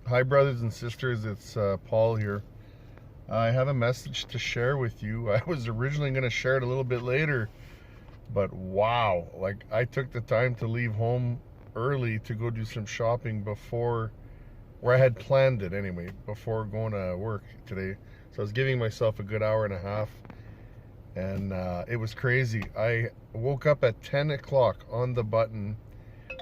Hi, brothers and sisters. It's Paul here. I have a message to share with you. I was originally going to share it a little bit later, but wow, like I took the time to leave home early to go do some shopping before, where I had planned it anyway, before going to work today. So I was giving myself a good hour and a half, and it was crazy. I woke up at 10 o'clock on the button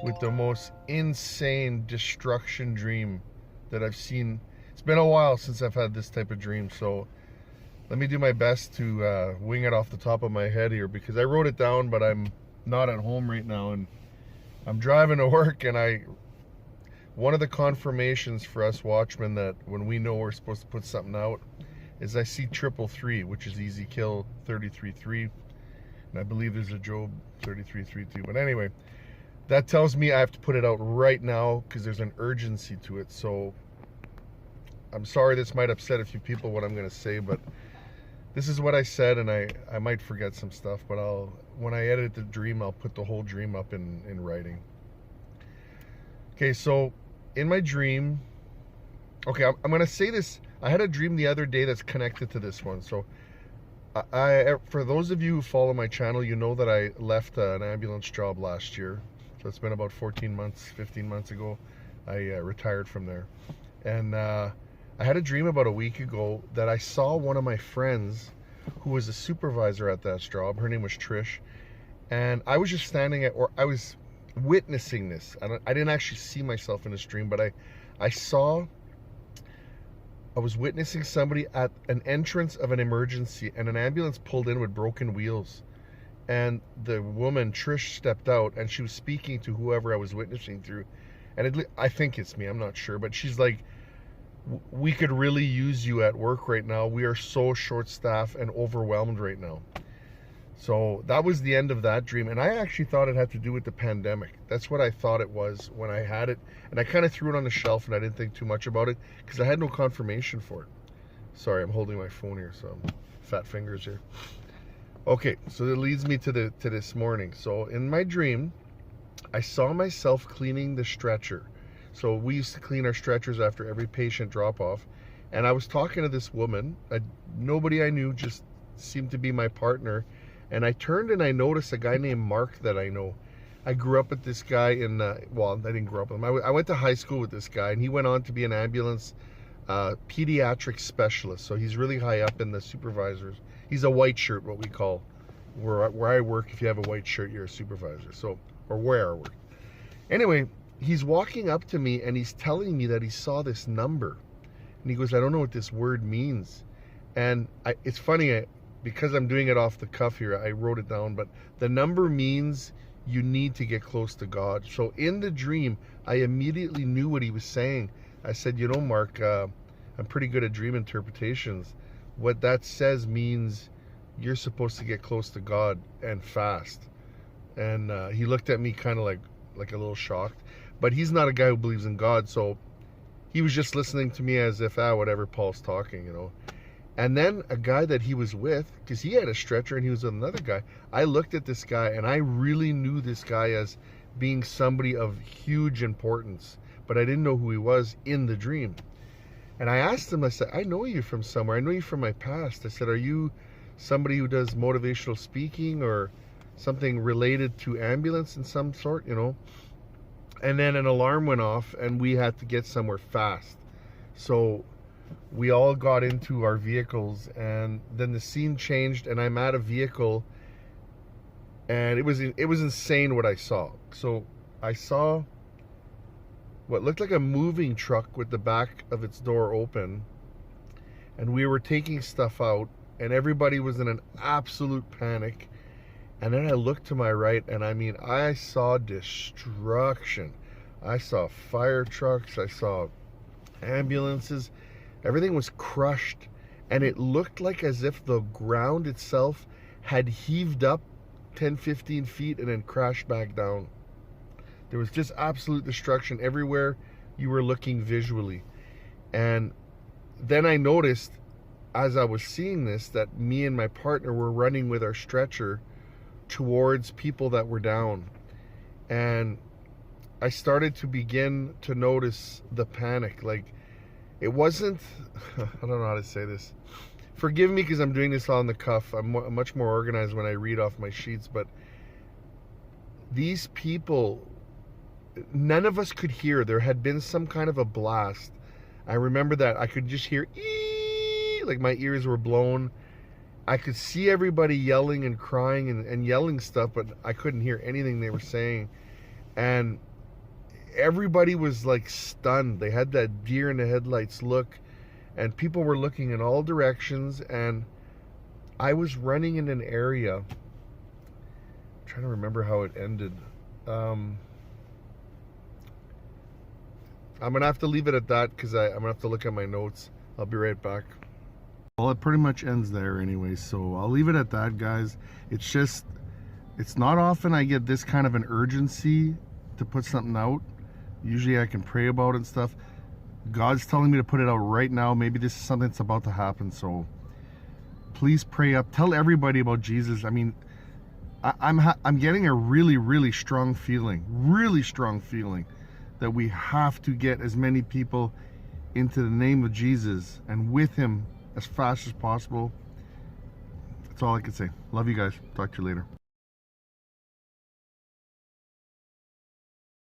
with the most insane destruction dream that I've seen. It's been a while since I've had this type of dream, so let me do my best to wing it off the top of my head here, because I wrote it down, but I'm not at home right now, and I'm driving to work, and one of the confirmations for us watchmen that when we know we're supposed to put something out is I see 333, which is Easy Kill 33.3, and I believe there's a Job 33.3 too. But anyway, that tells me I have to put it out right now because there's an urgency to it. So I'm sorry this might upset a few people what I'm going to say, but this is what I said, and I might forget some stuff, but when I edit the dream, I'll put the whole dream up in writing. Okay, so in my dream, okay, I'm going to say this. I had a dream the other day that's connected to this one. So for those of you who follow my channel, you know that I left an ambulance job last year. So it's been about 14 months, 15 months ago, I retired from there. And I had a dream about a week ago that I saw one of my friends who was a supervisor at that job. Her name was Trish. And I was just standing or I was witnessing this. I didn't actually see myself in this dream, but I was witnessing somebody at an entrance of an emergency, and an ambulance pulled in with broken wheels. And the woman, Trish, stepped out, and she was speaking to whoever I was witnessing through. And I think it's me, I'm not sure. But she's like, we could really use you at work right now. We are so short-staffed and overwhelmed right now. So that was the end of that dream. And I actually thought it had to do with the pandemic. That's what I thought it was when I had it. And I kind of threw it on the shelf, and I didn't think too much about it because I had no confirmation for it. Sorry, I'm holding my phone here, so fat fingers here. Okay, so that leads me to this morning. So in my dream, I saw myself cleaning the stretcher. So we used to clean our stretchers after every patient drop off. And I was talking to this woman, nobody I knew, just seemed to be my partner. And I turned and I noticed a guy named Mark that I know. I grew up with this guy well, I didn't grow up with him. I went to high school with this guy, and he went on to be an ambulance pediatric specialist. So he's really high up in the supervisors. He's a white shirt, what we call. Where I work, if you have a white shirt, you're a supervisor. So, or where I work. Anyway, he's walking up to me, and he's telling me that he saw this number. And he goes, I don't know what this word means. And it's funny, because I'm doing it off the cuff here, I wrote it down, but the number means you need to get close to God. So in the dream, I immediately knew what he was saying. I said, you know, Mark, I'm pretty good at dream interpretations. What that says means you're supposed to get close to God and fast. And he looked at me kind of like a little shocked. But he's not a guy who believes in God, so he was just listening to me as if, whatever, Paul's talking, you know. And then a guy that he was with, because he had a stretcher and he was with another guy, I looked at this guy and I really knew this guy as being somebody of huge importance, but I didn't know who he was in the dream. And I asked him, I said, I know you from somewhere. I know you from my past. I said, are you somebody who does motivational speaking or something related to ambulance in some sort, you know? And then an alarm went off and we had to get somewhere fast. So we all got into our vehicles, and then the scene changed, and I'm at a vehicle, and it was insane what I saw. So I saw what looked like a moving truck with the back of its door open, and we were taking stuff out, and everybody was in an absolute panic. And then I looked to my right, and I mean, I saw destruction. I saw fire trucks, I saw ambulances. Everything was crushed, and it looked like as if the ground itself had heaved up 10-15 feet and then crashed back down. There was just absolute destruction everywhere you were looking visually. And then I noticed, as I was seeing this, that me and my partner were running with our stretcher towards people that were down. And I started to begin to notice the panic. Like, it wasn't, I don't know how to say this. Forgive me because I'm doing this on the cuff. I'm much more organized when I read off my sheets, but these people, none of us could hear. There had been some kind of a blast. I remember that. I could just hear, ee, like my ears were blown. I could see everybody yelling and crying and yelling stuff, but I couldn't hear anything they were saying. And everybody was like stunned. They had that deer in the headlights look, and people were looking in all directions. And I was running in an area. I'm trying to remember how it ended. I'm gonna have to leave it at that because I'm gonna have to look at my notes. I'll be right back. Well, it pretty much ends there anyway, so I'll leave it at that, guys. It's just, it's not often I get this kind of an urgency to put something out. Usually I can pray about it and stuff. God's telling me to put it out right now. Maybe this is something that's about to happen, so please pray up. Tell everybody about Jesus. I mean, I'm getting a really strong feeling that we have to get as many people into the name of Jesus and with him as fast as possible. That's all I can say. Love you guys. Talk to you later.